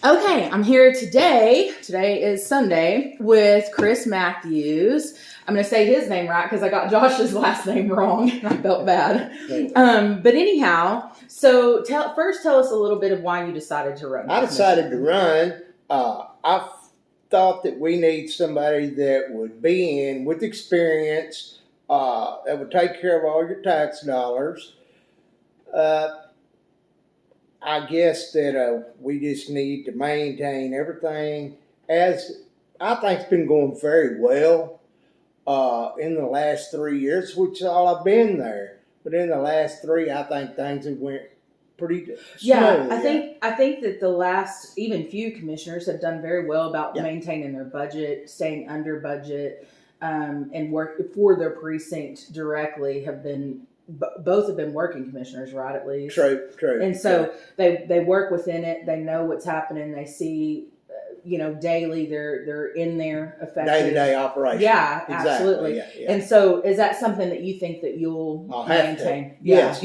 Okay, I'm here today. Today is Sunday with Chris Matthews. I'm going to say his name right because I got Josh's last name wrong and I felt bad. But anyhow, so first tell us a little bit of why you decided to run. I decided to run. I thought that we need somebody that would be in with experience, that would take care of all your tax dollars. I guess that we just need to maintain everything as I think it's been going very well in the last 3 years, which is all I've been there. But in the last 3, I think things have went pretty smooth. Yeah, I think that the last even few commissioners have done very well about maintaining their budget, staying under budget, and work for their precinct directly. Both have been working commissioners, right? At least true. And so they work within it. They know what's happening. They see, daily. They're in there effective day-to-day operation. Yeah, exactly. Absolutely. Yeah. And so, is that something that you think that you'll maintain? Yes,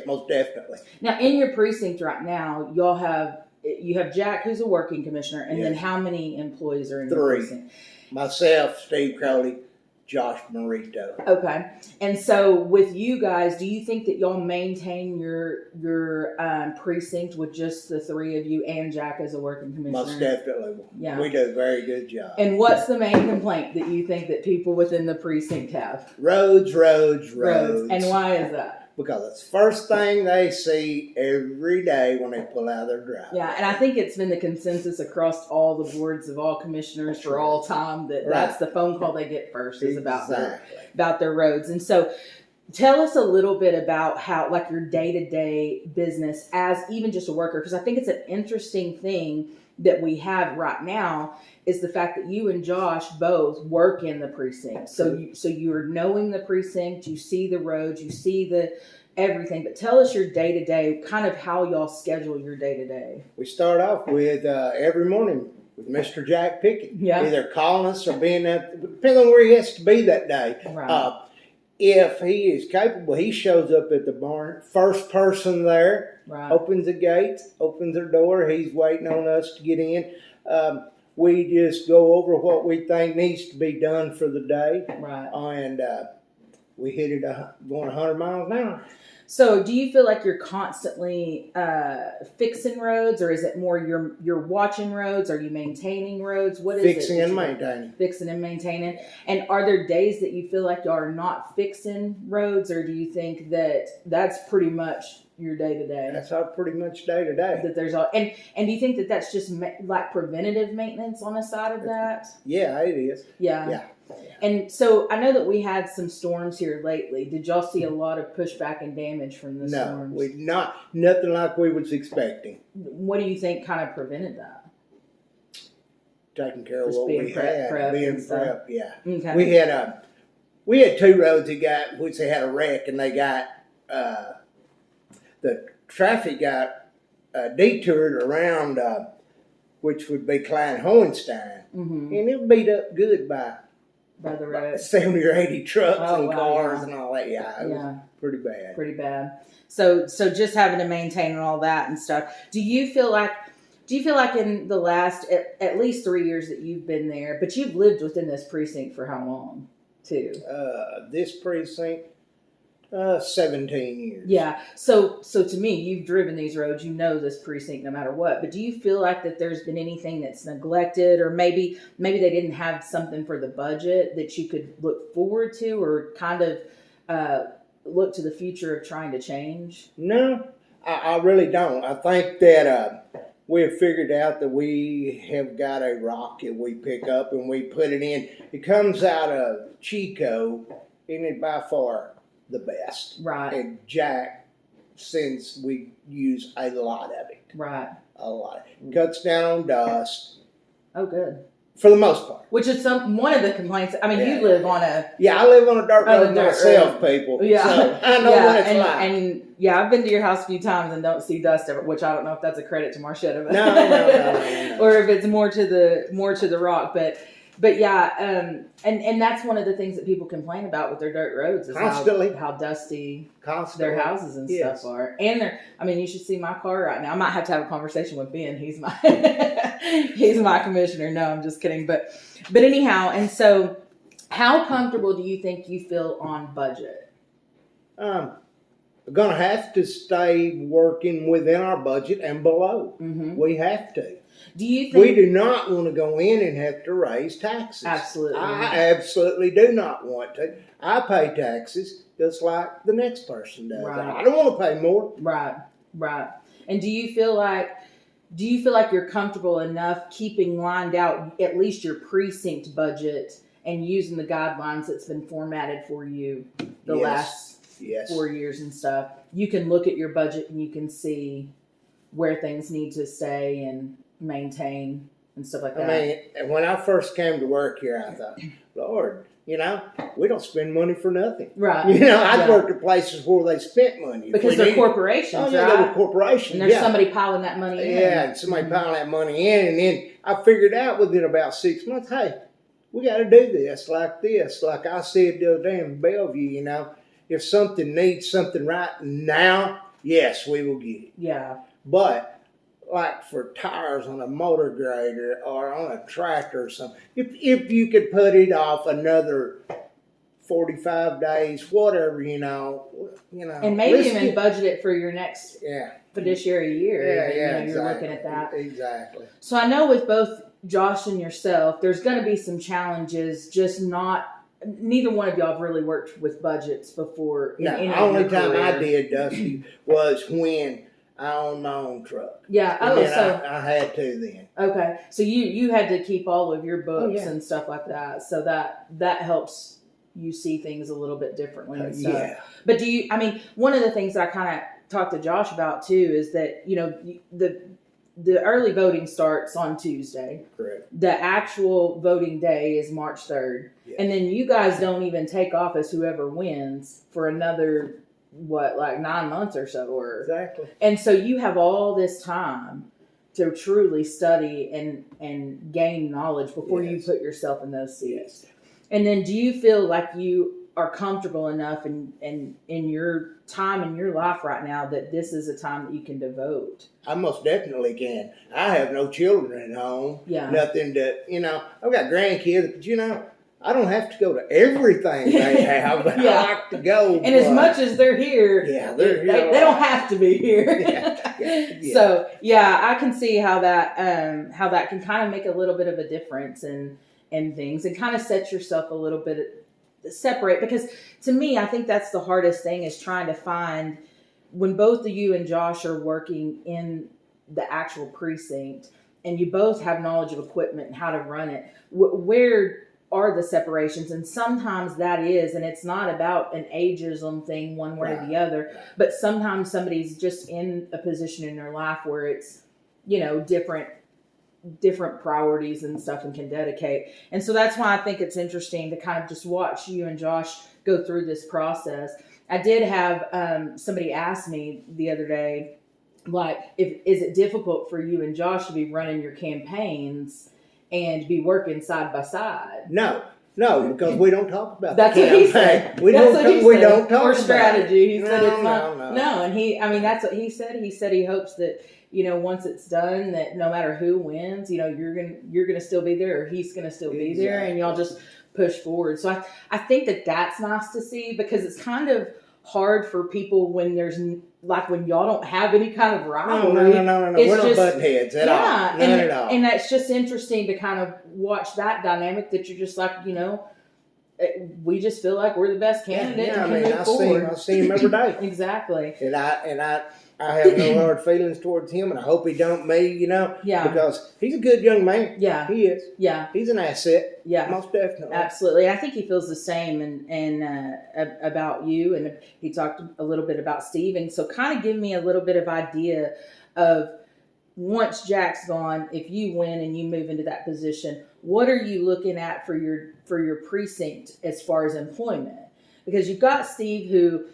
most definitely. Now, in your precinct right now, you have Jack, who's a working commissioner, and then how many employees are in your precinct? Myself, Steve Crowley, Josh Marito. Okay. And so with you guys, do you think that y'all maintain your precinct with just the three of you and Jack as a working commissioner? Most definitely. Yeah. We do a very good job. And what's the main complaint that you think that people within the precinct have? Roads. And why is that? Because it's the first thing they see every day when they pull out their driveway. Yeah, and I think it's been the consensus across all the boards of all commissioners for all time that that's the phone call they get first is about their roads. And so tell us a little bit about how, like, your day-to-day business as even just a worker, because I think it's an interesting thing that we have right now is the fact that you and Josh both work in the precinct. So you're knowing the precinct, you see the roads, you see the everything. But tell us your day-to-day, kind of how y'all schedule your day-to-day. We start off with every morning with Mr. Jack Pickett. Yeah. Either calling us or being at, depending on where he has to be that day. Right. If he is capable, he shows up at the barn. First person there, opens the gates, opens the door. He's waiting on us to get in. We just go over what we think needs to be done for the day. Right. And we hit it going 100 miles an hour. So do you feel like you're constantly fixing roads, or is it more you're watching roads? Are you maintaining roads? What is fixing and maintaining? Fixing and maintaining. And are there days that you feel like you are not fixing roads, or do you think that that's pretty much your day to day? That's all pretty much day to day. That there's all and do you think that that's just like preventative maintenance on the side of that? Yeah, it is. Yeah. And so I know that we had some storms here lately. Did y'all see a lot of pushback and damage from the storms? No, nothing like we was expecting. What do you think kind of prevented that? Taking care of Just what we had, being prepped. Yeah. Okay. We had 2 roads which they had a wreck, and they got the traffic got detoured around, which would be Klein Hohenstein, and it beat up good by the road. 70 or 80 trucks and cars and all that. Yeah, it was pretty bad. Pretty bad. So just having to maintain all that and stuff. Do you feel like in the last at least 3 years that you've been there, but you've lived within this precinct for how long too? This precinct, 17 years. Yeah. So to me, you've driven these roads, you know this precinct no matter what. But do you feel like that there's been anything that's neglected, or maybe they didn't have something for the budget that you could look forward to, or kind of look to the future of trying to change? No, I really don't. I think that we have figured out that we have got a rock that we pick up and we put it in. It comes out of Chico, and it by far the best. Right. And Jack, since we use a lot of it. Right. A lot. Cuts down on dust. Oh, good. For the most part. Which is one of the complaints. I mean, you live on a... Yeah, I live on a dirt road myself, people. Yeah. So I know what it's like. And I've been to your house a few times and don't see dust ever, which I don't know if that's a credit to Marchetta. No. Or if it's more to the rock. But But yeah, and that's one of the things that people complain about with their dirt roads is Constantly. how dusty Constantly. their houses and Yes. stuff are. And I mean, you should see my car right now. I might have to have a conversation with Ben. He's my he's my commissioner. No, I'm just kidding. But anyhow, and so how comfortable do you think you feel on budget? We're going to have to stay working within our budget and below. Mm-hmm. We have to. Do you think We do not want to go in and have to raise taxes. Absolutely. I absolutely do not want to. I pay taxes just like the next person does. Right. I don't want to pay more. Right. And do you feel like you're comfortable enough keeping lined out at least your precinct budget and using the guidelines that's been formatted for you the last 4 years and stuff? You can look at your budget and you can see where things need to stay and maintain and stuff like that. I mean, when I first came to work here, I thought, Lord, we don't spend money for nothing. Right. I've worked at places where they spent money. Because they're corporations, Oh, yeah, right? they were corporations. And there's somebody piling that money in. Yeah, and somebody piling that money in. And then I figured out within about 6 months, hey, we got to do this. Like I said the other day in Bellevue, if something needs something right now, yes, we will get it. Yeah. But like for tires on a motor grader or on a tractor or something, if you could put it off another 45 days, whatever, and maybe even budget it for your next fiduciary year. Yeah, exactly. You're looking at that. Exactly. So I know with both Josh and yourself, there's going to be some challenges. Neither one of y'all have really worked with budgets before. No, the only time I did, Dusty, was when I owned my own truck. Yeah. I had to then. Okay. So you had to keep all of your books and stuff like that. So that helps you see things a little bit differently and stuff. Yeah. But one of the things that I kind of talked to Josh about too is that, the early voting starts on Tuesday. Correct. The actual voting day is March 3rd. Yes. And then you guys don't even take office, whoever wins, for another, 9 months or so. Exactly. And so you have all this time to truly study and gain knowledge before you put yourself in those seats. Yes. And then do you feel like you are comfortable enough in your time in your life right now that this is a time that you can devote? I most definitely can. I have no children at home. Yeah. Nothing I've got grandkids, but I don't have to go to everything they have. I like to go. And as much as they're here, they're here. They don't have to be here. Yeah. So I can see how that can kind of make a little bit of a difference in things and kind of set yourself a little bit separate, because to me, I think that's the hardest thing is trying to find when both of you and Josh are working in the actual precinct and you both have knowledge of equipment and how to run it, where are the separations? And sometimes that is, and it's not about an ageism thing one way or the other, but sometimes somebody's just in a position in their life where it's, different priorities and stuff and can dedicate. And so that's why I think it's interesting to kind of just watch you and Josh go through this process. I did have somebody ask me the other day, is it difficult for you and Josh to be running your campaigns and be working side by side? No, because we don't talk about that's the what he said. We don't talk or about strategy. It. He said it's not. No, and that's what he said. He said he hopes that once it's done, that no matter who wins, you're gonna still be there, or he's gonna still be there, and y'all just push forward. So I think that's nice to see, because it's kind of hard for people when there's when y'all don't have any kind of rivalry. No. We're not butting heads at all. None at all. And that's just interesting to kind of watch that dynamic, that you're just we just feel like we're the best candidate. I see him every day. Exactly. And I have no hard feelings towards him, and I hope he don't me, because he's a good young man. Yeah. He is. Yeah. He's an asset. Yeah. Most definitely. Absolutely. I think he feels the same and about you, and he talked a little bit about Steve. And so kind of give me a little bit of idea of, once Jack's gone, if you win and you move into that position, what are you looking at for your precinct as far as employment? Because you've got Steve, who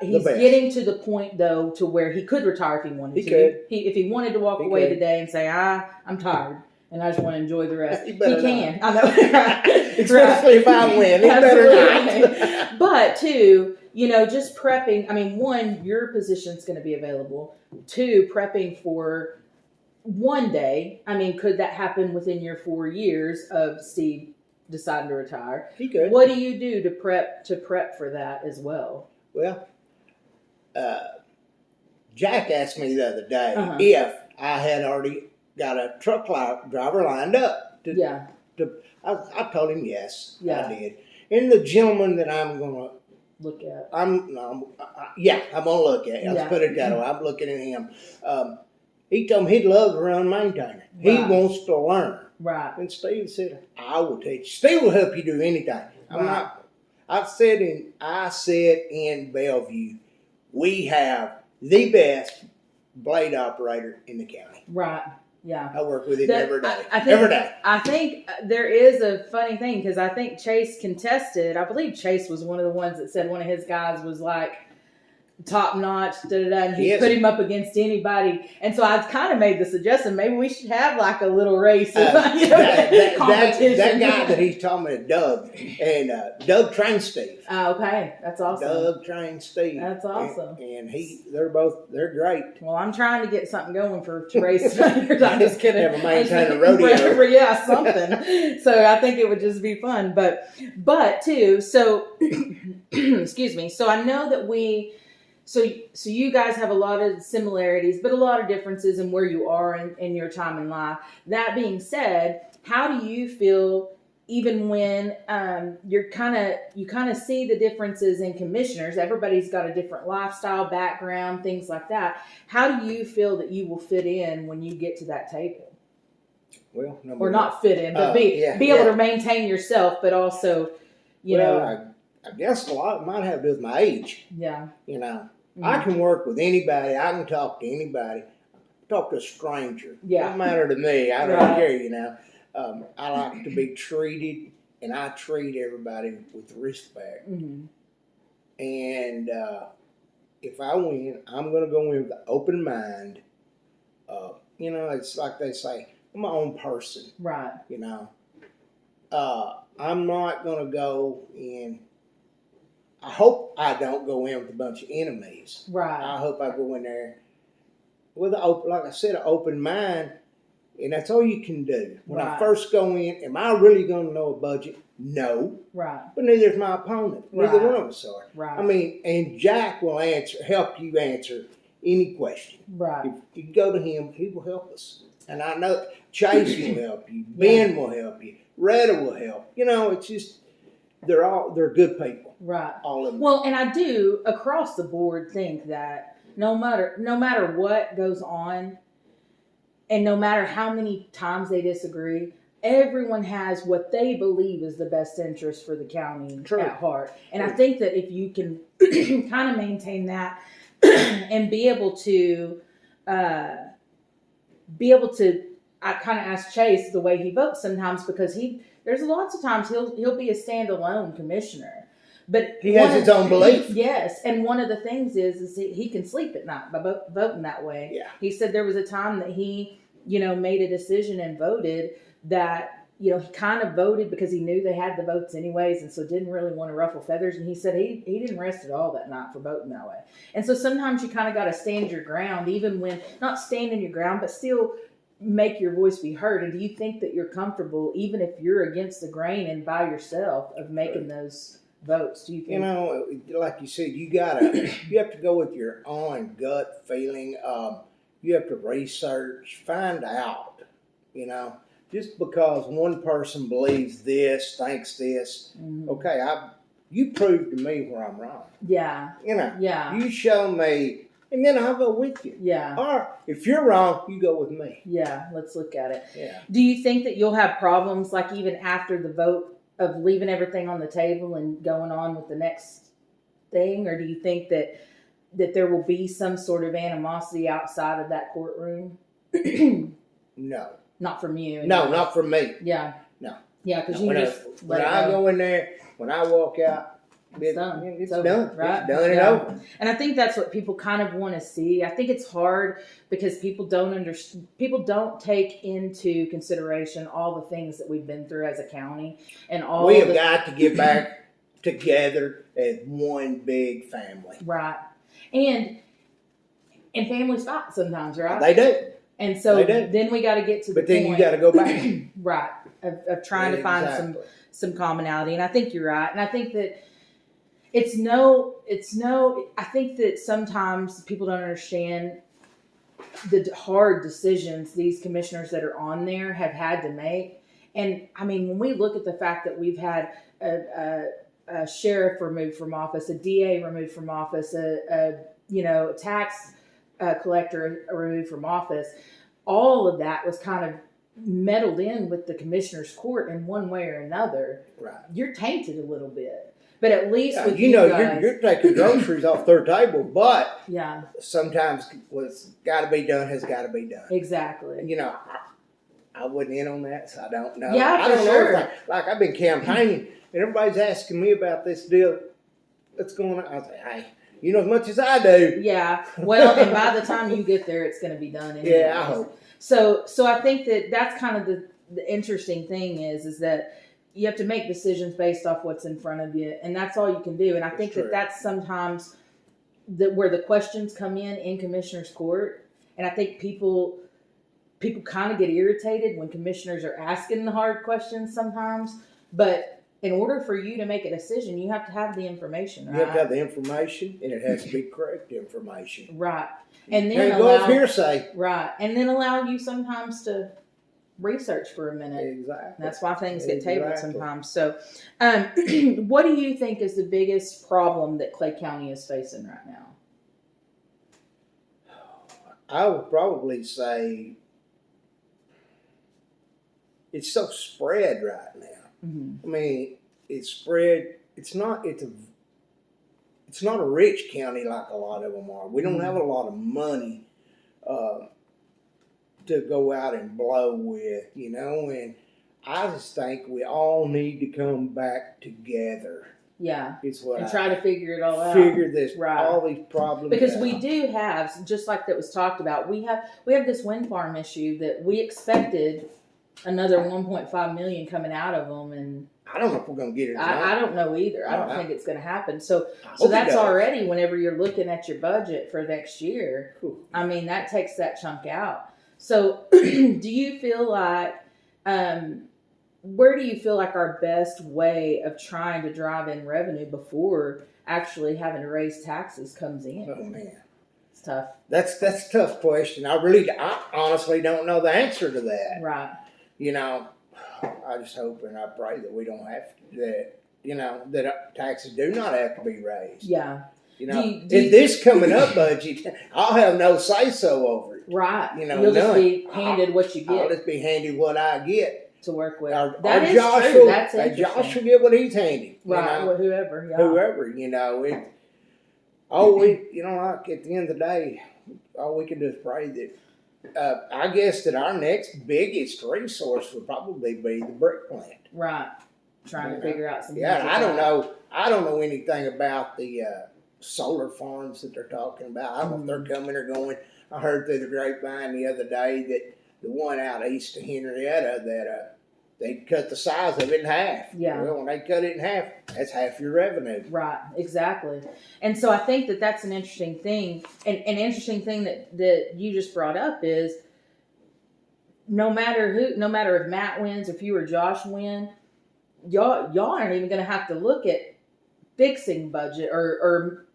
he's getting to the point to where he could retire if he wanted to. Could. If he wanted to walk away today and say, I'm tired, and I just want to enjoy the rest. You He better can. not. I know. Especially if I win. He better Absolutely. not. But two, just prepping. I mean, one, your position's going to be available. Two, prepping for one day. I mean, could that happen within your 4 years of Steve deciding to retire? He could. What do you do to prep for that as well? Well, Jack asked me the other day Uh-huh. if I had already got a truck driver lined up. I told him yes, Yeah. I did. And the gentleman that I'm going to Look at. I'm gonna look at. Let's put it that way. I'm looking at him. He told me he'd love to run maintainer. He Right. wants to learn. Right. And Steve said, "I will teach you. Steve will help you do anything." I'm Right. not. I said in Bellevue, we have the best blade operator in the county. Right. Yeah. I work with him every day. Every day. I think there is a funny thing because I think Chase contested. I believe Chase was one of the ones that said one of his guys was like top notch, and he put him up against anybody. And so I kind of made the suggestion maybe we should have like a little race, competition. That guy that he's talking about, Doug, and Doug trained Steve. Okay, that's awesome. Doug trained Steve. That's awesome. And they're great. Well, I'm trying to get something going to race trainers. I'm just kidding. Have a maintain a rodeo. Yeah, something. So I think it would just be fun. But too, so excuse me. So I know that So you guys have a lot of similarities, but a lot of differences in where you are in your time in life. That being said, how do you feel even when you kind of see the differences in commissioners? Everybody's got a different lifestyle, background, things like that. How do you feel that you will fit in when you get to that table? Well, or not fit in, but be able to maintain yourself, but also, I guess a lot might have to do with my age. Yeah. Mm-hmm. I can work with anybody. I can talk to anybody. Talk to a stranger. Yeah. Doesn't matter to me. I don't care, I like to be treated, and I treat everybody with respect. Mm-hmm. And if I win, I'm going to go in with an open mind. It's like they say, I'm my own person. Right. I'm not going to go in. I hope I don't go in with a bunch of enemies. Right. I hope I go in there with an open mind, and that's all you can do. When I first go in, am I really going to know a budget? No. Right. But neither is my opponent. Neither one of us are. Right. I mean, and Jack will help you answer any question. Right. If you go to him, he will help us. And I know Chase will help you. Ben will help you. Retta will help. It's just they're good people. Right. All of them. Well, and I do across the board think that no matter what goes on, and no matter how many times they disagree, everyone has what they believe is the best interest for the county at heart. And I think that if you can kind of maintain that and be able to, I kind of ask Chase the way he votes sometimes because there's lots of times he'll be a standalone commissioner. But he has his own belief. Yes, and one of the things is he can sleep at night by voting that way. Yeah. He said there was a time that he, made a decision and voted that, he kind of voted because he knew they had the votes anyways, and so didn't really want to ruffle feathers. And he said he didn't rest at all that night for voting that way. And so sometimes you kind of got to stand your ground, even when not standing your ground, but still make your voice be heard. And do you think that you're comfortable, even if you're against the grain and by yourself, of making those votes? Do you think? Like you said, you have to go with your own gut feeling. You have to research, find out. Just because one person believes this, thinks this, okay, you prove to me where I'm wrong. Yeah. Yeah. You show me, and then I'll go with you. Yeah. Or if you're wrong, you go with me. Yeah. Let's look at it. Yeah. Do you think that you'll have problems, like even after the vote, of leaving everything on the table and going on with the next thing? Or do you think that there will be some sort of animosity outside of that courtroom? No. Not from you. Anyway. No, not from me. Yeah. No. Yeah, because when I go in there, when I walk out, It's done. It's over, done. right? It's done and over. And I think that's what people kind of want to see. I think it's hard because people don't understand. People don't take into consideration all the things that we've been through as a county and all. We have got to get back together as one big family. Right. And families fight sometimes, right? They do. And so then we got to get to the But then point, you got to go back. right, of trying to find some commonality. And I think you're right. And I think that I think that sometimes people don't understand the hard decisions these commissioners that are on there have had to make. And I mean, when we look at the fact that we've had a sheriff removed from office, a DA removed from office, a tax collector removed from office, all of that was kind of meddled in with the commissioner's court in one way or another. Right. You're tainted a little bit, but at least with guys, you're taking groceries off their table, but sometimes what's got to be done has got to be done. Exactly. And, I wasn't in on that, so I don't know. Yeah, I don't sure. know. Like I've been campaigning, and everybody's asking me about this deal. What's going on? I was like, hey, you know as much as I do. Yeah. Well, and by the time you get there, it's going to be done anyway. Yeah, I hope. So I think that's kind of the interesting thing is that you have to make decisions based off what's in front of you, and that's all you can do. And I think that's sometimes where the questions come in commissioner's court. And I think people kind of get irritated when commissioners are asking the hard questions sometimes. But in order for you to make a decision, you have to have the information, right? You have to have the information, and it has to be correct information. Right. And then can't go off hearsay. Right. And then allow you sometimes to research for a minute. Exactly. That's why things get tabled sometimes. So, what do you think is the biggest problem that Clay County is facing right now? I would probably say it's so spread right now. Mm-hmm. I mean, it's spread. It's not a rich county like a lot of them are. We don't have a lot of money to go out and blow with, and I just think we all need to come back together. Yeah. It's what and try to figure it all out. Figure this all these problems because out. we do have, just like that was talked about, we have this wind farm issue that we expected another 1.5 million coming out of them, and I don't know if we're going to get it. I don't know either. I don't think it's going to happen. So that's already whenever you're looking at your budget for next year. Cool. I mean, that takes that chunk out. So do you feel like, where do you feel like our best way of trying to drive in revenue before actually having to raise taxes comes in? Oh man, it's tough. That's a tough question. I honestly don't know the answer to that. Right. I just hope and I pray that we don't have that taxes do not have to be raised. Yeah. In this coming up budget, I'll have no say so over it. Right. You'll just be handed what you get. I'll just be handed what I get to work with. That is true. That's interesting. Josh will get what he's handed. Right. Well, whoever. Yeah. Whoever. Like at the end of the day, all we can do is pray that. I guess that our next biggest resource would probably be the brick plant. Right. Trying to figure out some. Yeah, I don't know. I don't know anything about the solar farms that they're talking about. I don't know if they're coming or going. I heard through the grapevine the other day that the one out east of Henrietta that they cut the size of it in half. Yeah. Well, when they cut it in half, that's half your revenue. Right. Exactly. And so I think that that's an interesting thing. And an interesting thing that you just brought up is no matter if Matt wins, if you or Josh win, y'all aren't even going to have to look at fixing budget or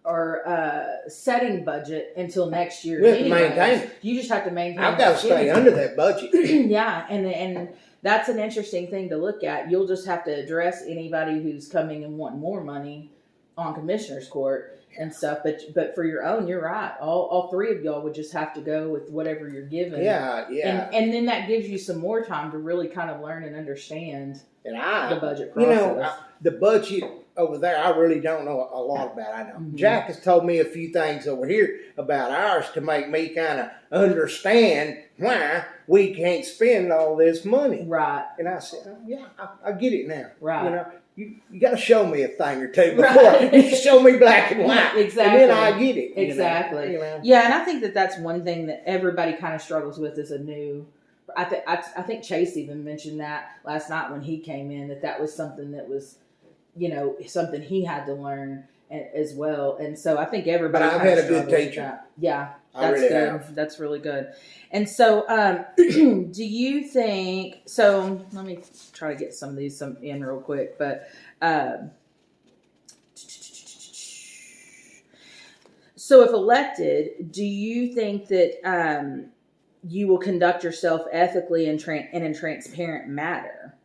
setting budget until next year. We have to maintain it. You just have to maintain it. I've got to stay under that budget. Yeah, and that's an interesting thing to look at. You'll just have to address anybody who's coming and wanting more money on commissioner's court and stuff. But for your own, you're right. All three of y'all would just have to go with whatever you're given. Yeah. And then that gives you some more time to really kind of learn and understand the budget process. The budget over there, I really don't know a lot about. I know Jack has told me a few things over here about ours to make me kind of understand why we can't spend all this money. Right. And I said, I get it now. Right. you got to show me a thing or two before Right. you show me black and white. Exactly. And then I get it. Exactly. You know? Yeah, and I think that that's one thing that everybody kind of struggles with is a new. I think Chase even mentioned that last night when he came in, that was something that was, something he had to learn as well. And so I think everybody. But I've had a good teacher. Yeah, I that's really good. have. That's really good. And so, do you think? So let me try to get some of these in real quick, but. So, if elected, do you think that you will conduct yourself ethically and in a transparent manner?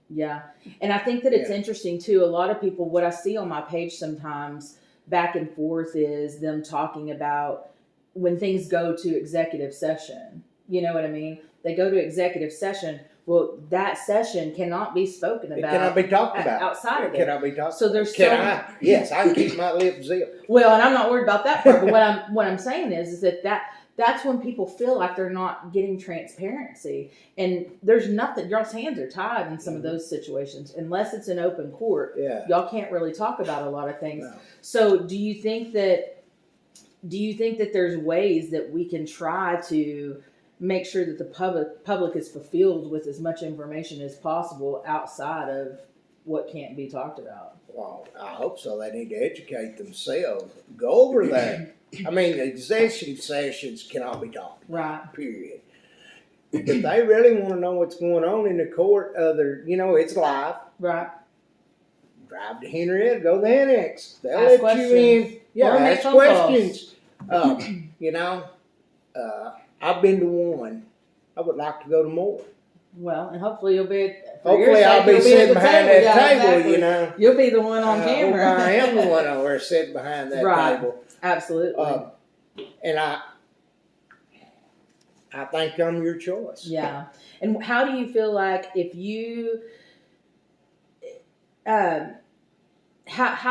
Yeah, and I think that it's interesting too. A lot of people, what I see on my page sometimes back and forth is them talking about when things go to executive session. You know what I mean? They go to executive session. Well, that session cannot be spoken about. It cannot be talked about outside of it. It cannot be talked. So there's Yes, I can keep my lips sealed. Well, and I'm not worried about that part. But what I'm saying is that's when people feel like they're not getting transparency, and there's nothing. Y'all's hands are tied in some of those situations unless it's an open court. Yeah, y'all can't really talk about a lot of things. No. So, do you think that there's ways that we can try to make sure that the public is fulfilled with as much information as possible outside of what can't be talked about? Well, I hope so. They need to educate themselves. Go over that. I mean, executive sessions cannot be talked about, Right. period. If they really want to know what's going on in the court, it's live. Right. Drive to Henrietta, go to the annex. They'll Ask let you in. questions. Yeah, Or make ask phone questions. I've been to one. I would like to go to more. Well, and hopefully you'll be. Hopefully, I'll be sitting behind that table. Exactly. You'll be the one on camera. I am the one over there sitting behind that table. Absolutely. And I think I'm your choice. Yeah. And how do you feel like if you, how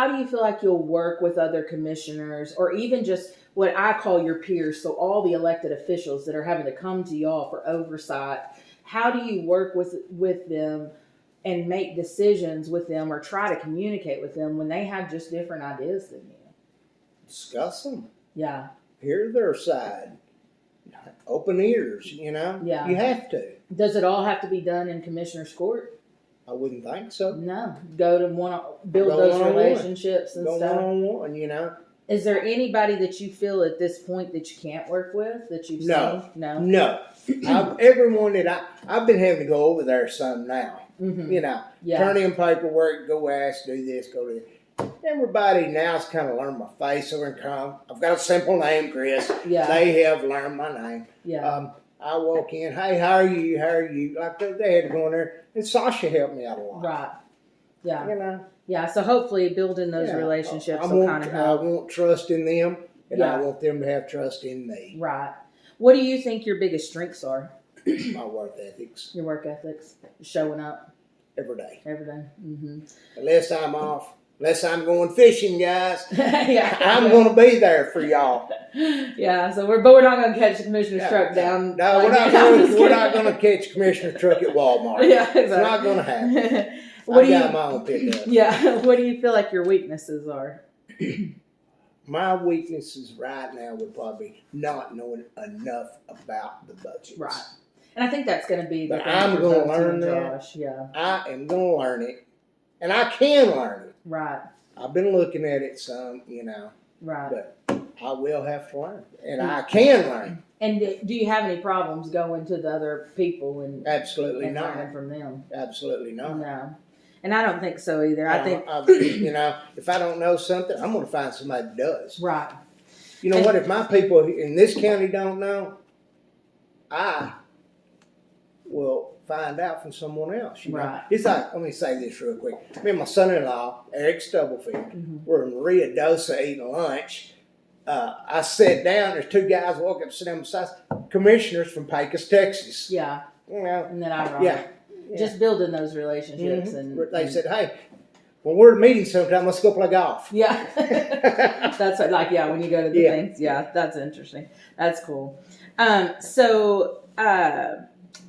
do you feel like you'll work with other commissioners or even just what I call your peers? So all the elected officials that are having to come to y'all for oversight, how do you work with them and make decisions with them or try to communicate with them when they have just different ideas than you? Discuss them. Yeah. Hear their side. Open ears, Yeah. You have to. Does it all have to be done in Commissioner's Court? I wouldn't think so. No. Go to build those relationships and stuff. Go one-on-one, Is there anybody that you feel at this point that you can't work with that you've seen? No. Everyone that I've been having to go over there some now. Mm-hmm. Yeah. Turn in paperwork, go ask, do this, go do that. Everybody now's kind of learned my face over and come. I've got a simple name, Chris. Yeah. They have learned my name. Yeah. I walk in, hey, how are you? How are you? Like they had to go in there, and Sasha helped me out a lot. Right. Yeah. Yeah. So hopefully, building those relationships will kind of help. I want trust in them, and I want them to have trust in me. Right. What do you think your biggest strengths are? My work ethics. Your work ethics, showing up every day. Every day. Mm-hmm. Unless I'm off. Unless I'm going fishing, guys. Yeah. I'm going to be there for y'all. Yeah, so we're not going to catch the commissioner's truck down. No, we're not going to catch commissioner's truck at Walmart. Yeah, exactly. It's not going to happen. I got my own pickup. Yeah. What do you feel like your weaknesses are? My weaknesses right now would probably be not knowing enough about the budgets. Right. And I think that's going to be the thing. I'm going to learn that. Josh. Yeah. I am going to learn it. And I can learn it. Right. I've been looking at it some, Right. But I will have to learn. And I can learn. And do you have any problems going to the other people and absolutely not learning from them? Absolutely not. No. And I don't think so either. I think if I don't know something, I'm going to find somebody that does. Right. You know what? If my people in this county don't know, I will find out from someone else. Right. It's like, let me say this real quick. Me and my son-in-law, Eric Stubblefield, we're in Rio Dosa eating lunch. I sat down. There's two guys walk up, sit down beside commissioners from Pecos, Texas. Yeah. And then I Yeah. Just building those relationships. And they said, hey, when we're at a meeting sometime, let's go play golf. Yeah. That's like, when you go to the things. Yeah, that's interesting. That's cool. So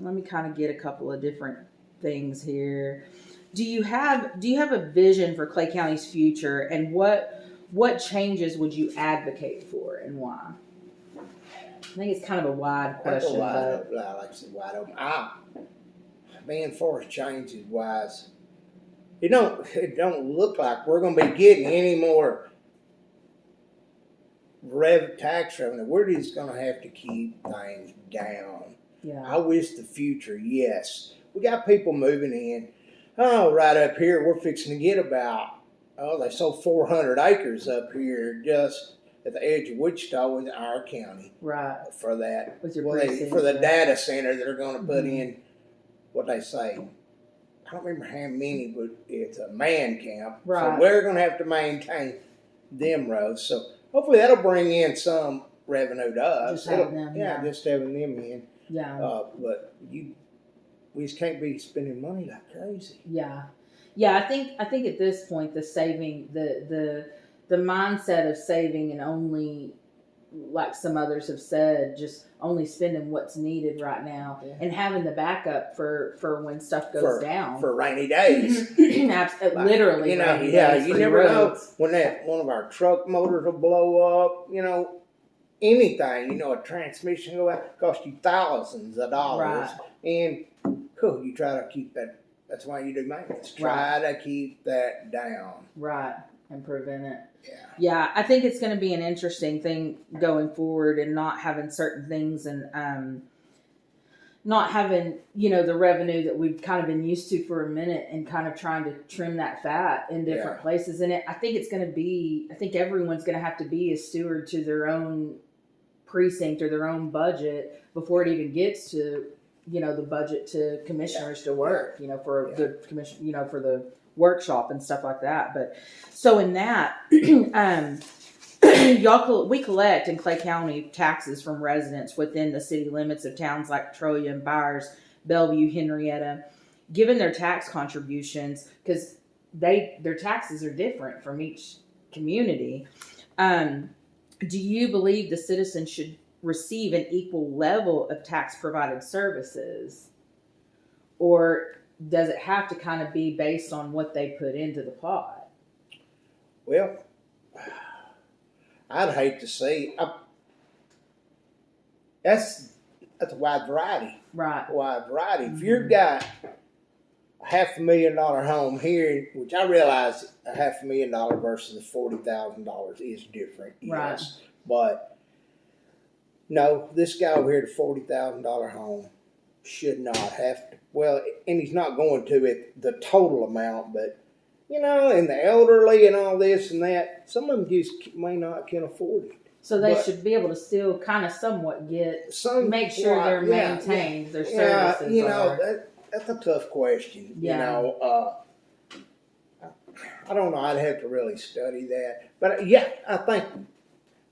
let me kind of get a couple of different things here. Do you have a vision for Clay County's future, and what changes would you advocate for, and why? I think it's kind of a wide question. Like I said, wide open. Man, for changes wise, it don't look like we're going to be getting any more tax revenue. We're just going to have to keep things down. Yeah. I wish the future, yes. We got people moving in. Oh, right up here, we're fixing to get about, they sold 400 acres up here just at the edge of Wichita in our county. Right. For that. With your for the data center that are going to put in, what they say. I don't remember how many, but it's a man camp. Right. So we're going to have to maintain them roads. So hopefully that'll bring in some revenue to us. Just having them, just having them in. Yeah. But we just can't be spending money like crazy. Yeah. Yeah, I think at this point the saving the mindset of saving and only, like some others have said, just only spending what's needed right now and having the backup for when stuff goes down. For rainy days. Literally. You know, you never know when one of our truck motors will blow up, anything, a transmission go out, cost you thousands of dollars. Right. And you try to keep that. That's why you do maintenance. Try to keep that down. Right. And prevent it. Yeah. Yeah, I think it's going to be an interesting thing going forward, and not having certain things, and not having, the revenue that we've kind of been used to for a minute, and kind of trying to trim that fat in different places. And I think everyone's going to have to be a steward to their own precinct or their own budget before it even gets to, the budget to commissioners to work, for a good commission, for the workshop and stuff like that. But so in that, we collect in Clay County taxes from residents within the city limits of towns like Petroleum, Byers, Bellevue, Henrietta, given their tax contributions, because their taxes are different from each community. Do you believe the citizens should receive an equal level of tax provided services, or does it have to kind of be based on what they put into the pot? Well, I'd hate to see. That's a wide variety. Right. Wide variety. If you've got a $500,000 home here, which I realize a $500,000 versus $40,000 is different. Right. Yes. But no, this guy over here, the $40,000 home, should not have to. Well, and he's not going to at the total amount, but and the elderly and all this and that, some of them just may not can afford it. So they should be able to still kind of somewhat make sure they're maintained, their services. That's a tough question. Yeah. I don't know. I'd have to really study that. But I think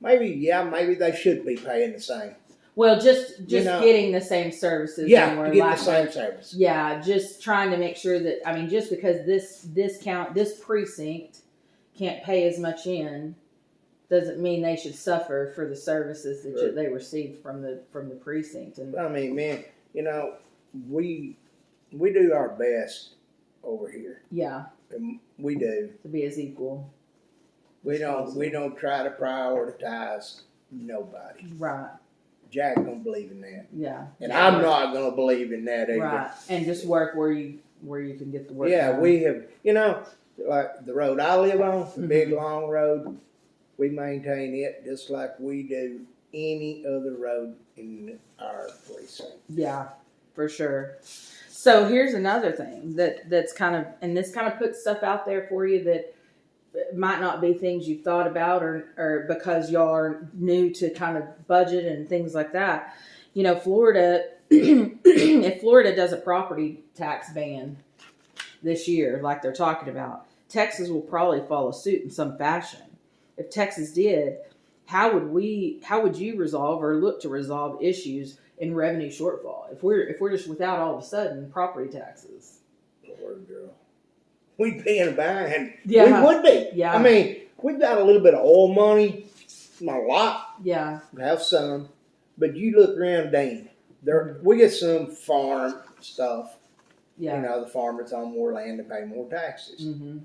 maybe they should be paying the same. Well, just getting the same services. Yeah, to get the same service. Yeah, just trying to make sure that, just because this precinct can't pay as much in, doesn't mean they should suffer for the services that they received from the precinct. And man, we do our best over here. Yeah, and we do to be as equal. We don't try to prioritize nobody. Right. Jack don't believe in that. Yeah. And I'm not going to believe in that either. Right. And just work where you can get the work done. We have, like the road I live on, the big long road, we maintain it just like we do any other road in our precinct. Yeah, for sure. So here's another thing that's kind of, and this kind of puts stuff out there for you that might not be things you've thought about or because y'all are new to kind of budget and things like that. Florida, if Florida does a property tax ban this year, like they're talking about, Texas will probably follow suit in some fashion. If Texas did, how would you resolve or look to resolve issues in revenue shortfall if we're just without all of a sudden property taxes? Lord, girl. We'd be in a bind. Yeah. We would be. Yeah. We've got a little bit of oil money, not a lot. Yeah. We have some, but you look around, Dane. We get some farm stuff, Yeah. The farmers own more land and pay more taxes. Mm-hmm.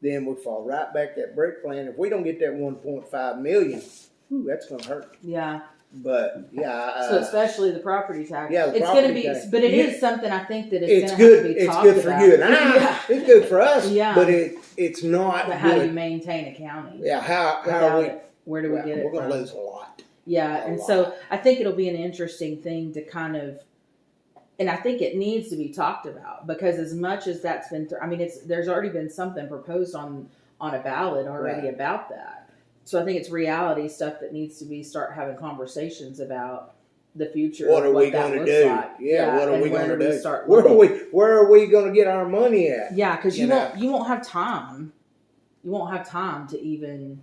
Then we fall right back to that brick plant. If we don't get that 1.5 million, that's going to hurt. Yeah. But yeah, so especially the property tax. Yeah, the it's property going to be, tax. but it is something I think that it's going to good. have to be It's talked good for about. you and I. Yeah. It's good for us. Yeah. But it's not. But how good. do you maintain a county? Yeah. How Without we? it? Where do we get it We're going from? to lose a lot. Yeah, and so I think it'll be an interesting thing to kind of, and I think it needs to be talked about because as much as that's been, there's already been something proposed on a ballot already about that. So I think it's reality stuff that needs to start having conversations about the future. What are we going to do? Like. Yeah, what are we going to do? Start where are we going to get our money at? Yeah, because you won't have time. You won't have time to even,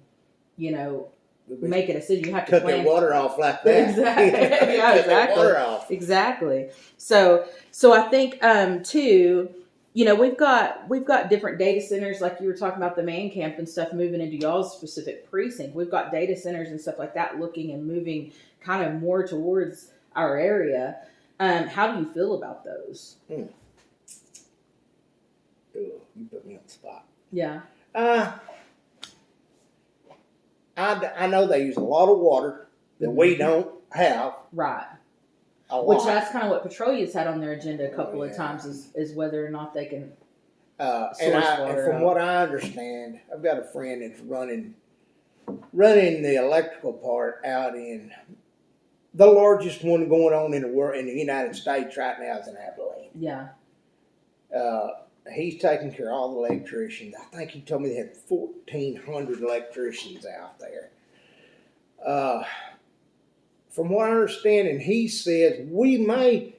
make a decision. You have to cut plan. the water off like that. Exactly. Yeah, exactly. Water off. Exactly. So I think too, we've got different data centers like you were talking about the man camp and stuff moving into y'all's specific precinct. We've got data centers and stuff like that looking and moving kind of more towards our area. How do you feel about those? Ooh, you put me on the spot. Yeah. I know they use a lot of water that we don't have. Right. A lot. Which that's kind of what Petrolia's had on their agenda a couple of times is whether or not they can source water. And from what I understand, I've got a friend that's running the electrical part out in the largest one going on in the world in the United States right now is in Abilene. Yeah. He's taking care of all the electricians. I think he told me they had 1,400 electricians out there. From what I understand, and he says we may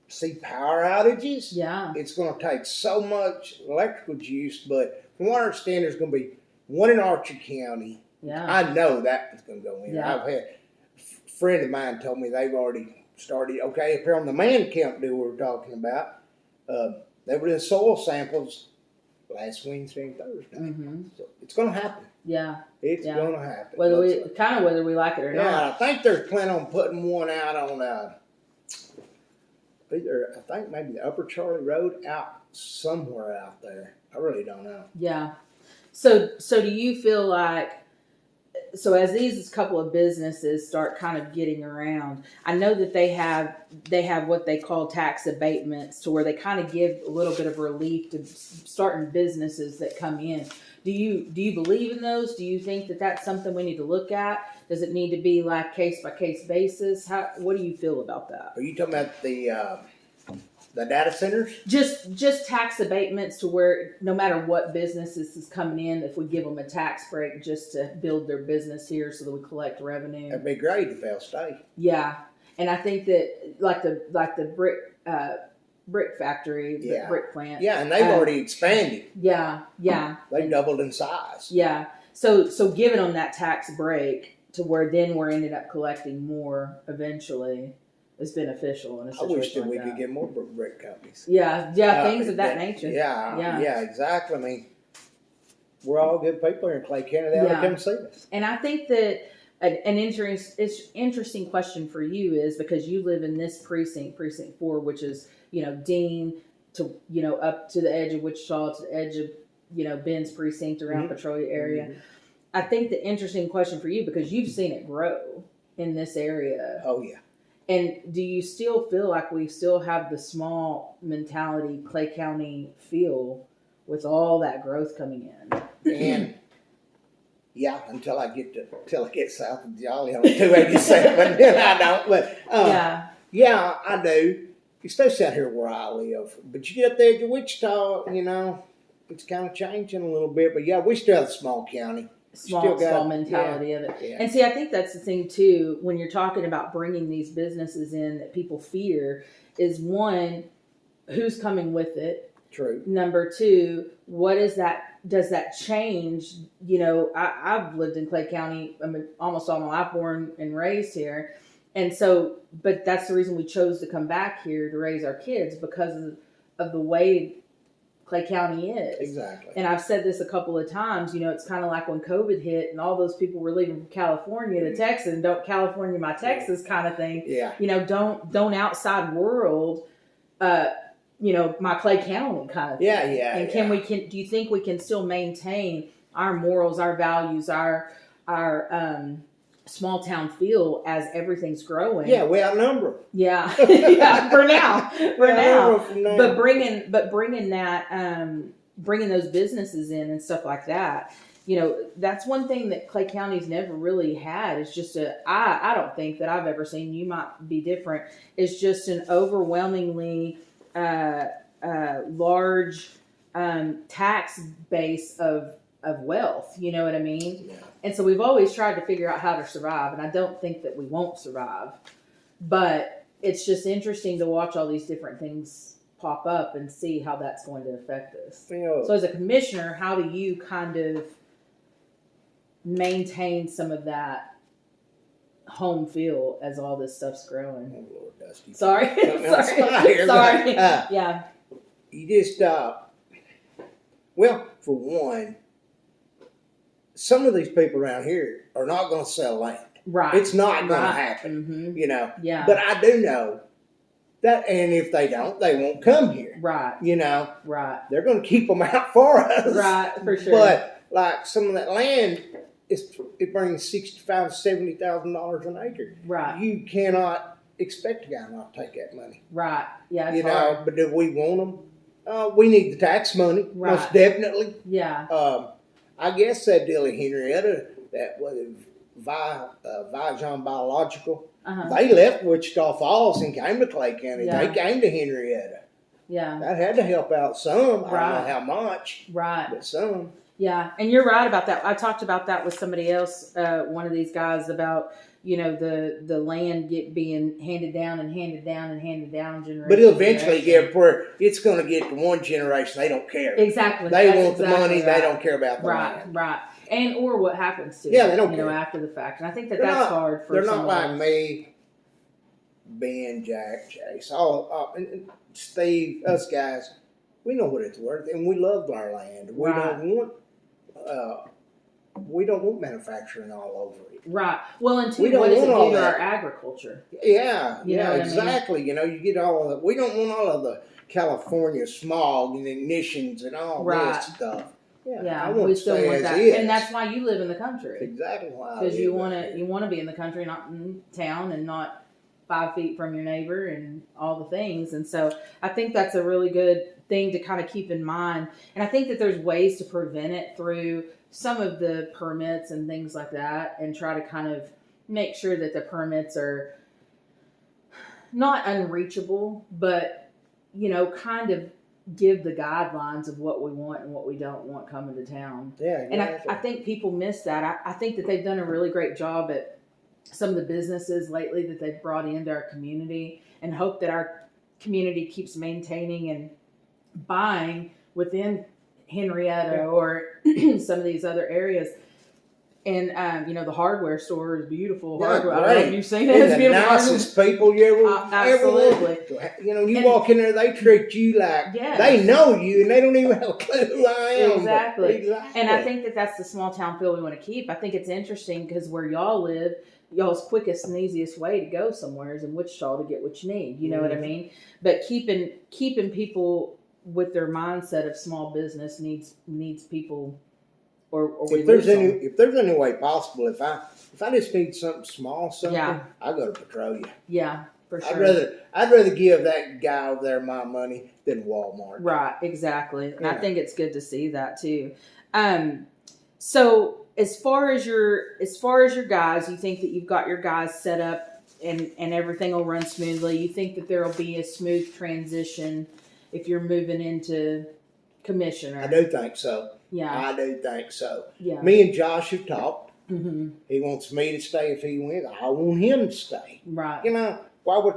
see power outages. Yeah. It's going to take so much electrical juice, but from what I understand, there's going to be one in Archer County. Yeah. I know that is going to go in. Yeah. I've had a friend of mine told me they've already started. Okay, up here on the man camp deal we were talking about, they were doing soil samples last Wednesday and Thursday. Mm-hmm. So it's going to happen. Yeah. It's going to happen. Whether we like it or not. Yeah, I think they're planning on putting one out on I think maybe the Upper Charlie Road out somewhere out there. I really don't know. Yeah. So do you feel like, so as these couple of businesses start kind of getting around, I know that they have what they call tax abatements to where they kind of give a little bit of relief to starting businesses that come in. Do you believe in those? Do you think that that's something we need to look at? Does it need to be like case by case basis? What do you feel about that? Are you talking about the data centers? Just tax abatements to where no matter what businesses is coming in, if we give them a tax break just to build their business here so that we collect revenue. That'd be great if they'll stay. Yeah, and I think that like the brick factory, the brick plant. Yeah, and they've already expanded. Yeah. They've doubled in size. Yeah, so giving them that tax break to where then we're ended up collecting more eventually is beneficial in a situation I wish that like we that. could get more brick companies. Yeah, things of that nature. Yeah, exactly. I mean, we're all good people here in Clay County. They ought to come see us. And I think that an interesting question for you is because you live in this precinct 4, which is, Dean to, up to the edge of Wichita, to the edge of, Ben's precinct around Petrolia area. Mm-hmm. I think the interesting question for you, because you've seen it grow in this area. Oh, yeah. And do you still feel like we still have the small mentality Clay County feel with all that growth coming in? And yeah, until I get south of Jolly on 287, then I don't. But yeah, I do, especially out here where I live. But you get up there to Wichita, it's kind of changing a little bit. But yeah, we still have a small county. Small mentality of it. Yeah. And see, I think that's the thing too, when you're talking about bringing these businesses in that people fear is one, who's coming with it? True. Number two, does that change? I've lived in Clay County almost all my life, born and raised here. And so, but that's the reason we chose to come back here to raise our kids because of the way Clay County is. Exactly. And I've said this a couple of times, it's kind of like when COVID hit and all those people were leaving from California to Texas, and don't California my Texas kind of thing. Yeah. Don't outside world my Clay County kind of thing. Yeah. And do you think we can still maintain our morals, our values, our small town feel as everything's growing? Yeah, we outnumber. Yeah, yeah. For now. But bringing those businesses in and stuff like that. That's one thing that Clay County's never really had. Is just I don't think that I've ever seen. You might be different. It's just an overwhelmingly large tax base of wealth. You know what I mean? Yeah. And so we've always tried to figure out how to survive, and I don't think that we won't survive. But it's just interesting to watch all these different things pop up and see how that's going to affect us. So as a commissioner, how do you kind of maintain some of that home feel as all this stuff's growing? Oh, Lord, Dusty. Sorry. Sorry. Yeah. You just, well, for one, some of these people around here are not going to sell land. Right. It's not going to happen, Mm-hmm. Yeah. But I do know that, and if they don't, they won't come here. Right. Right. They're going to keep them out for us. Right, for sure. But, like, some of that land, it brings $65,000 to $70,000 an acre. Right. You cannot expect a guy not to take that money. Right. Yeah, it's hard. But do we want them? We need the tax money, most definitely. Yeah. I guess that deal in Henrietta, that was Vijon Biological, they left Wichita Falls and came to Clay County. Yeah. They came to Henrietta. Yeah. That had to help out some. Right. I don't know how much. Right. But some. Yeah, and you're right about that. I talked about that with somebody else, one of these guys, about the land being handed down and handed down and handed down generation. But it'll eventually get where it's going to get to one generation. They don't care. Exactly. They want the money. Right. They don't care about the land. Right. And or what happens to they don't care. After the fact. And I think that's hard for. They're not like me, Ben, Jack, Chase, all and Steve, us guys. We know what it's worth, and we love our land. We don't want manufacturing all over it. Right. Well, and two, what does it do to our agriculture? Yeah. You know exactly. I mean? You get all of that. We don't want all of the California smog and ignitions and all this stuff. Yeah. I want we to still stay want as that, is. and that's why you live in the country. Exactly why. Because you want to be in the country, not in town, and not 5 feet from your neighbor and all the things. And so I think that's a really good thing to kind of keep in mind. And I think that there's ways to prevent it through some of the permits and things like that, and try to kind of make sure that the permits are not unreachable, but kind of give the guidelines of what we want and what we don't want coming to town. Yeah, exactly. And I think people miss that. I think that they've done a really great job at some of the businesses lately that they've brought into our community, and hope that our community keeps maintaining and buying within Henrietta or some of these other areas. And the hardware store is beautiful. Hardware. I don't know if you've seen it. It's beautiful. The nicest people you absolutely. You walk in there, they treat you like they know you, and they don't even have a clue who I am. Exactly. And I think that that's the small town feel we want to keep. I think it's interesting because where y'all live, y'all's quickest and easiest way to go somewhere is in Wichita to get what you need. You know what I mean? But keeping people with their mindset of small business needs people. Or if there's any way possible, if I just need something small, I go to Petrolia. Yeah, for sure. I'd rather give that guy over there my money than Walmart. Right, exactly. And I think it's good to see that too. So as far as your guys, you think that you've got your guys set up and everything will run smoothly. You think that there will be a smooth transition if you're moving into commissioner. I do think so. Yeah. I do think so. Yeah. Me and Josh have talked. Mm-hmm. He wants me to stay if he wins. I want him to stay. Right. Why would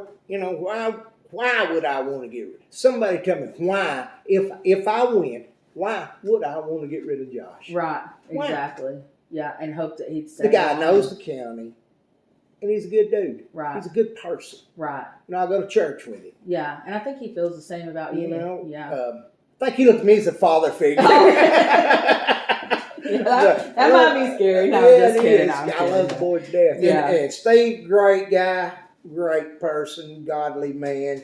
I want to get rid? Somebody tell me why, if I win, why would I want to get rid of Josh? Right. Why? Exactly. Yeah, and hope that he'd stay. The guy knows the county, and he's a good dude. Right. He's a good person. Right. I go to church with him. Yeah, and I think he feels the same about you. Yeah. I think he looked at me as a father figure. That might be scary. No, I'm just kidding. I love the boy to death. Yeah. And Steve, great guy, great person, godly man.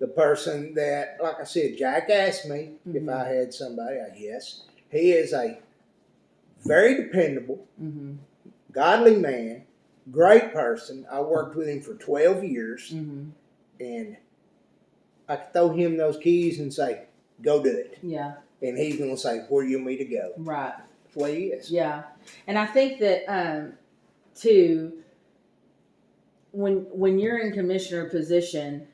the person that, like I said, Jack asked me if I had somebody. Yes, he is a very dependable, godly man, great person. I worked with him for 12 years, and I could throw him those keys and say, "Go do it." Yeah. And he's going to say, "Where do you want me to go?" Right. That's the way he is. Yeah. And I think that, too, when you're in commissioner position,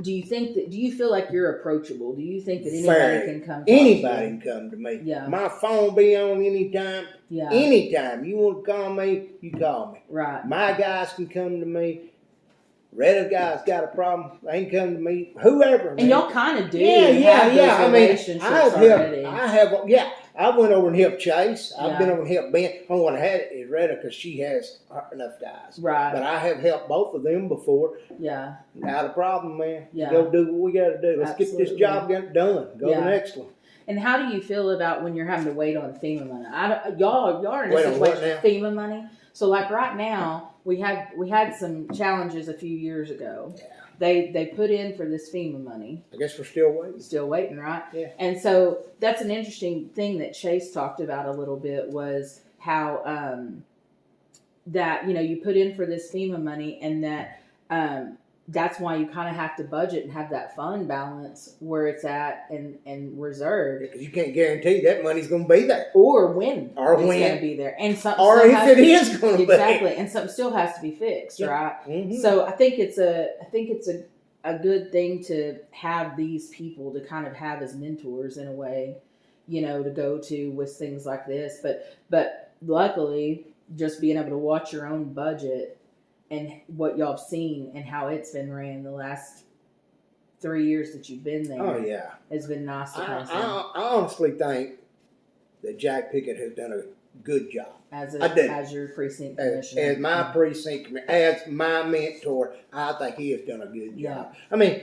do you feel like you're approachable? Do you think that anybody can come to Anybody can come to me. Yeah. My phone be on anytime. Yeah. Anytime. You want to call me, you call me. Right. My guys can come to me. Red guy's got a problem. They can come to me. Whoever. And y'all kind of do. Yeah. I mean, already. I went over and helped Chase. I've been over and helped Ben. I want to have it is Retta because she has enough guys. Right. But I have helped both of them before. Yeah. Not a problem, man. Yeah. Go do what we got to do. Let's get this job done. Go to the next one. And how do you feel about when you're having to wait on FEMA money? Y'all are in a situation FEMA money. So like right now, we had some challenges a few years ago. Yeah. They put in for this FEMA money. I guess we're still waiting. Still waiting, right? Yeah. And so that's an interesting thing that Chase talked about a little bit was how that you put in for this FEMA money and that that's why you kind of have to budget and have that fund balance where it's at and reserved. Because you can't guarantee that money's going to be there. Or when it's going to be there. And something or if it is going to be. Exactly. And something still has to be fixed, right? Mm-hmm. So I think it's a good thing to have these people to kind of have as mentors in a way, to go to with things like this. But luckily, just being able to watch your own budget and what y'all have seen and how it's been ran the last 3 years that you've been there. Oh, yeah. It's been nice to kind of see. I honestly think that Jack Pickett has done a good job. As your precinct commissioner. As my precinct commissioner, as my mentor, I think he has done a good job. Yeah. I mean,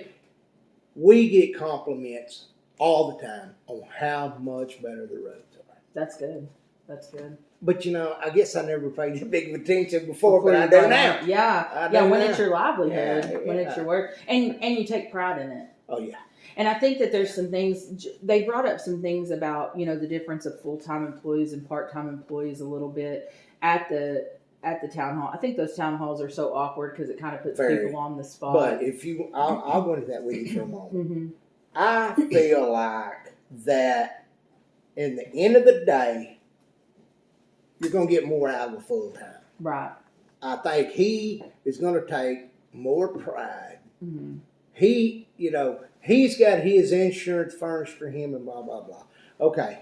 we get compliments all the time on how much better the roads are. That's good. That's good. But I guess I never paid that big of attention before but I do now. Yeah. When it's your livelihood, when it's your work, and you take pride in it. Oh yeah. And I think that there's some things they brought up some things about the difference of full-time employees and part-time employees a little bit at the town hall. I think those town halls are so awkward because it kind of puts people on the spot. But I'll go into that with you for a moment. I feel like that in the end of the day, you're going to get more out of a full time. Right. I think he is going to take more pride. Mm-hmm. He's got his insurance furnished for him and blah, blah, blah. Okay.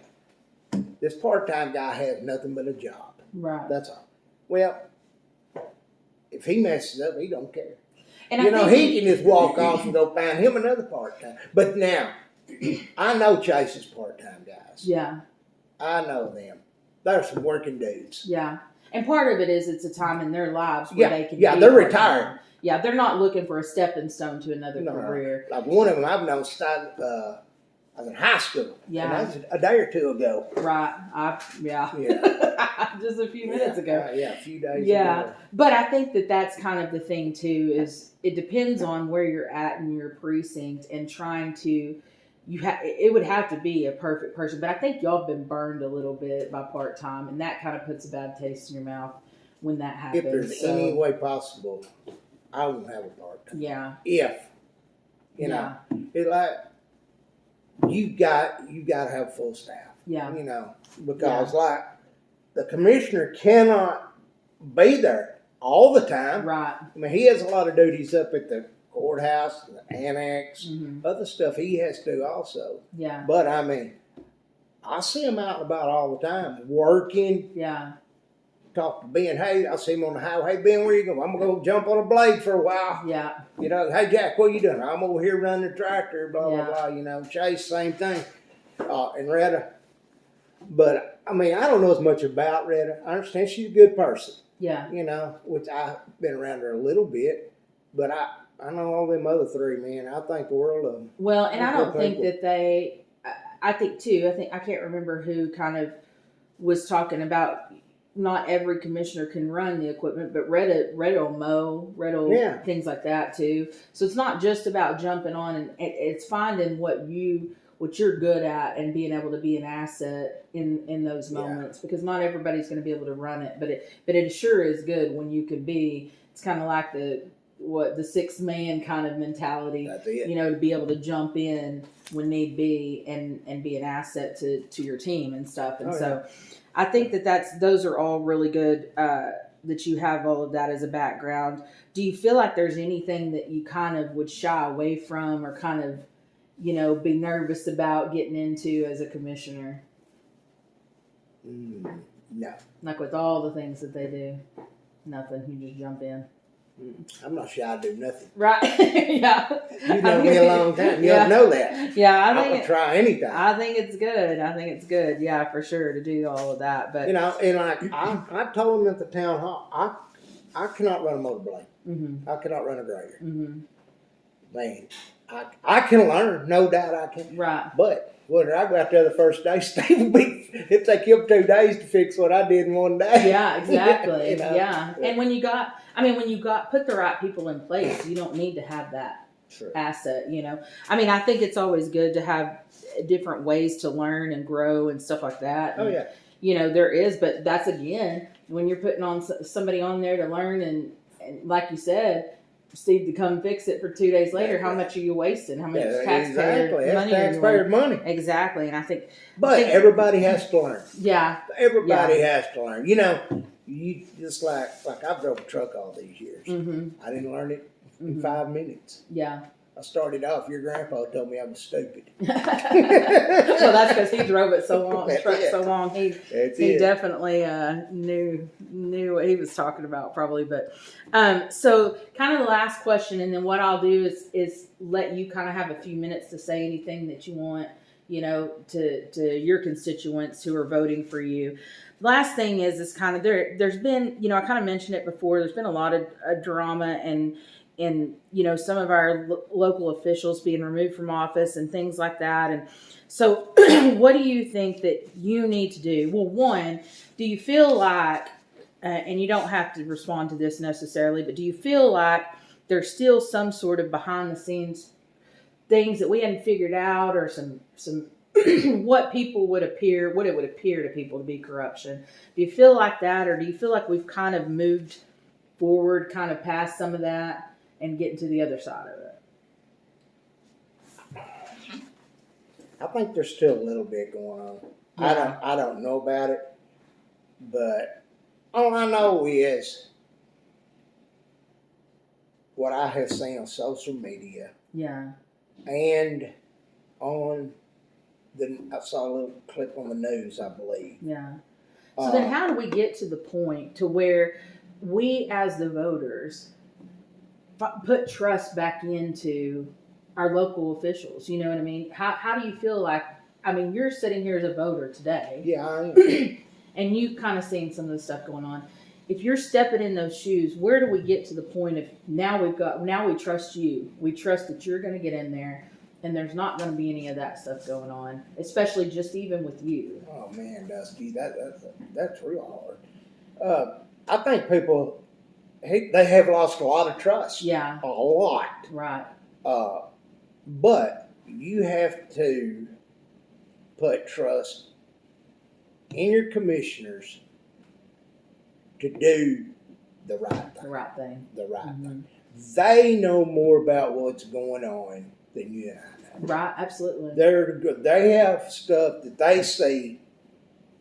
This part-time guy has nothing but a job. Right. That's all. Well, if he messes up, he don't care. And he can just walk off and go find him another part-time. But now, I know Chase's part-time guys. Yeah. I know them. They're some working dudes. Yeah. And part of it is it's a time in their lives where they can be they're retired. Yeah, they're not looking for a stepping stone to another career. Like one of them I've known started I was in high school. Yeah. And that was a day or two ago. Right. Just a few minutes ago. A few days ago. But I think that that's kind of the thing too, is it depends on where you're at in your precinct and trying to it would have to be a perfect person, but I think y'all have been burned a little bit by part-time, and that kind of puts a bad taste in your mouth when that happens. If there's any way possible, I won't have a part-time. Yeah. If, it's like, you got to have full staff. Yeah. Because like, the commissioner cannot be there all the time. Right. I mean, he has a lot of duties up at the courthouse, the annex, other stuff he has to do also. Yeah. But I mean, I see him out and about all the time, working. Yeah. Talk to Ben. Hey, I see him on the highway. Hey, Ben, where you going? I'm going to go jump on a blade for a while. Yeah. Hey, Jack, what you doing? I'm over here running the tractor, blah, blah, blah. Chase, same thing. And Retta. But, I mean, I don't know as much about Retta. I understand she's a good person. Yeah. Which I've been around her a little bit. But I know all them other three, man. I think the world of them. Well, and I don't think that I think, too, I can't remember who kind of was talking about not every commissioner can run the equipment, but Red'll mow, Yeah. things like that too. So it's not just about jumping on, and it's finding what you're good at and being able to be an asset in those moments, because not everybody's going to be able to run it, but it sure is good when you can be. It's kind of like the 6-man kind of mentality, That's it. to be able to jump in when need be and be an asset to your team and stuff. And I think those are all really good, that you have all of that as a background. Do you feel like there's anything that you kind of would shy away from, or kind of, be nervous about getting into as a commissioner? No. Like with all the things that they do, nothing, you just jump in. I'm not shy to do nothing. Right. Yeah. You know me a long time. You know that. Yeah, I would try anything. I think it's good. Yeah, for sure, to do all of that. But and I told them at the town hall, I cannot run a motor blade. Mm-hmm. I cannot run a grader. Mm-hmm. Man, I can learn, no doubt I can. Right. But whether I go out there the first day, it'd take him 2 days to fix what I did in 1 day. Yeah, exactly. Yeah. And when you put the right people in place, you don't need to have that asset, I think it's always good to have different ways to learn and grow and stuff like that. Oh, yeah. There is, but that's, again, when you're putting on somebody on there to learn, and like you said, Steve, to come fix it for 2 days later, how much are you wasting? How much taxpayer money? Exactly. And I think everybody has to learn. Yeah. Everybody has to learn. You just like I've drove a truck all these years. Mm-hmm. I didn't learn it in 5 minutes. Yeah. I started off, your grandpa told me I was stupid. Well, that's because he drove it so long, so long. He definitely knew what he was talking about, probably. But so, kind of the last question, and then what I'll do is let you kind of have a few minutes to say anything that you want, to your constituents who are voting for you. Last thing is kind of there's been, I kind of mentioned it before. There's been a lot of drama and some of our local officials being removed from office and things like that. And so what do you think that you need to do? Well, one, do you feel like, and you don't have to respond to this necessarily, but do you feel like there's still some sort of behind the scenes things that we hadn't figured out, or some what it would appear to people to be corruption? Do you feel like that, or do you feel like we've kind of moved forward, kind of past some of that, and getting to the other side of it? I think there's still a little bit going on. Yeah. I don't know about it, but all I know is what I have seen on social media. Yeah. And I saw a little clip on the news, I believe. Yeah. So then how do we get to the point to where we as the voters put trust back into our local officials? You know what I mean? How do you feel like, you're sitting here as a voter today. Yeah, I am. And you kind of seen some of the stuff going on. If you're stepping in those shoes, where do we get to the point of now we trust you. We trust that you're going to get in there and there's not going to be any of that stuff going on, especially just even with you. Oh man, Dusty, that's real hard. I think people, they have lost a lot of trust. Yeah. A lot. Right. But you have to put trust in your commissioners to do the right thing. The right thing. The right Mm-hmm. thing. They know more about what's going on than you and I know. Right, absolutely. They're good. They have stuff that they see.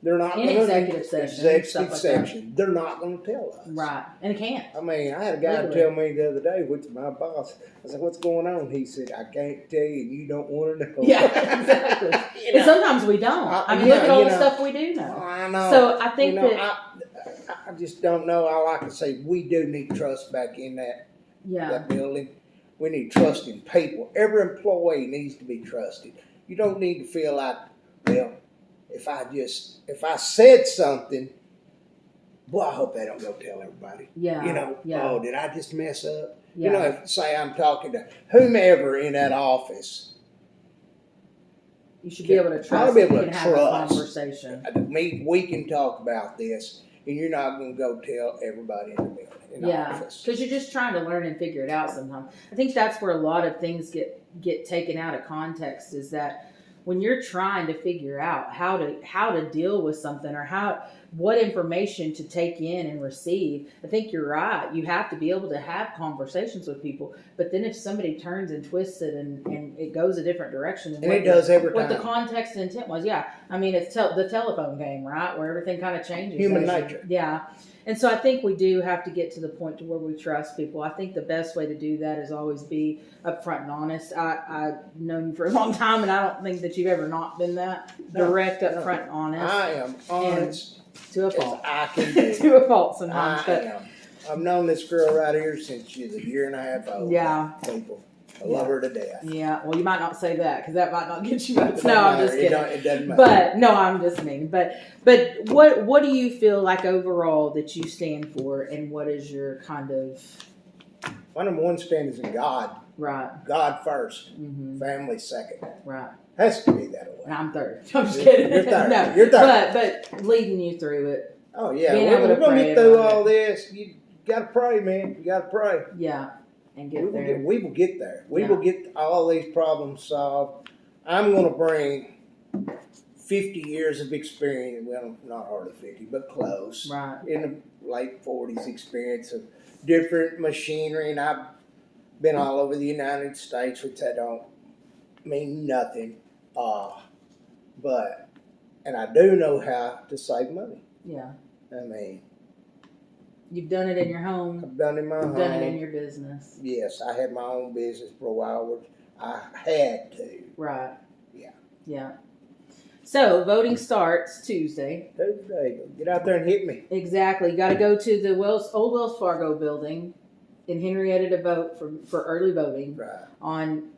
They're not in going to executive session. They're not going to tell us. Right, and it can't. I had a guy tell me the other day, which is my boss. I said, "What's going on?" He said, "I can't tell you, and you don't want to know." Yeah, exactly. And sometimes we don't. Look at all the stuff we do know. I know. So I think I just don't know. I like to say we do need trust back in that building. We need trust in people. Every employee needs to be trusted. You don't need to feel like, well, if I said something, boy, I hope they don't go tell everybody. Yeah. Oh, did I just mess up? Yeah. If say I'm talking to whomever in that office, you should be able to trust. I'll be able to have a conversation. We can talk about this, and you're not going to go tell everybody in the building, in the office. Because you're just trying to learn and figure it out sometimes. I think that's where a lot of things get taken out of context, is that when you're trying to figure out how to deal with something, or what information to take in and receive, I think you're right. You have to be able to have conversations with people. But then if somebody turns and twists it and it goes a different direction, and it does every time. What the context and intent was, I mean, it's the telephone game, right, where everything kind of changes. Human nature. Yeah. And so I think we do have to get to the point to where we trust people. I think the best way to do that is always be upfront and honest. I've known you for a long time, and I don't think that you've ever not been that direct, upfront, and honest. I am honest to a fault. as I can be. To a fault sometimes. I am. I've known this girl right here since she's a year and a half old. Yeah. People. I love her to death. Yeah, well, you might not say that, because that might not get you votes. No, I'm just kidding. It doesn't matter. But no, I'm just mean. But what do you feel like overall that you stand for, and what is your kind of my number one stand is in God. right? God first, Mm-hmm. Family second. Right. Has to be that way. And I'm third. I'm just kidding. You're third. No, You're third. But leading you through it. Oh yeah, Being able we're to gonna pray get through about all this. You gotta pray, man. You gotta pray. Yeah, and We get will there. we will get there. We Yeah. will get all these problems solved. I'm going to bring 50 years of experience. Well, not hardly 50, but close. Right. In the late 40s, experience of different machinery, and I've been all over the United States, which I don't mean nothing. And I do know how to save money. Yeah. I mean, You've done it in your home. I've done it in my home. You've done it in your business. Yes, I had my own business for a while, which I had to. Right. Yeah. Yeah. So voting starts Tuesday. Tuesday, get out there and hit me. Exactly. You got to go to the old Wells Fargo building in Henrietta to vote for early voting. Right. On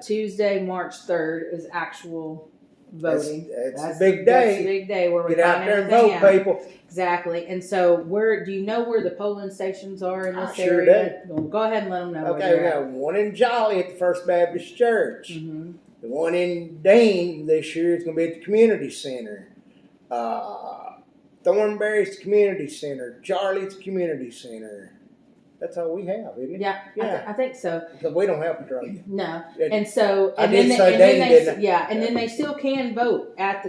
Tuesday, March 3rd is actual voting. That's the big day. That's the big day where we Get out find there and everything vote, out. people. Exactly. And so, do you know where the polling stations are in this I sure area? Well, go ahead and let them know. Okay, we got one in Jolly at the First Baptist Church. Mm-hmm. The one in Dean this year is going to be at the community center. Thornberry's the community center. Charlie's the community center. That's all we have, isn't it? Yeah, Yeah. I think so. Because we don't have Petroleum. No, It- and so I and did then say and then Dean, they didn't I? yeah, and then they still can vote at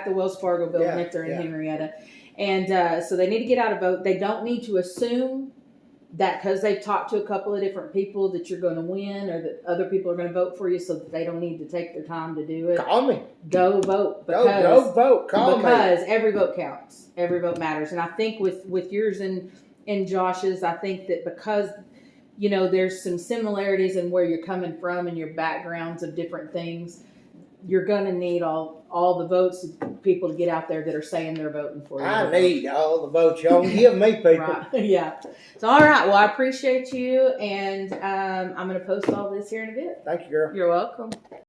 the Wells Fargo building Yeah, if they're in yeah. Henrietta, and so they need to get out a vote. They don't need to assume that because they've talked to a couple of different people that you're going to win, or that other people are going to vote for you, so that they don't need to take their time to do it. Call me. Go vote Go vote. Call me. because every vote counts. Every vote matters, and I think with yours and Josh's, I think that because there's some similarities in where you're coming from and your backgrounds of different things, you're going to need all the votes of people to get out there that are saying they're voting for you. I need all the votes y'all can give me, people. Right. Yeah. So, all right. Well, I appreciate you, and I'm going to post all this here in a bit. Thank you, girl. You're welcome.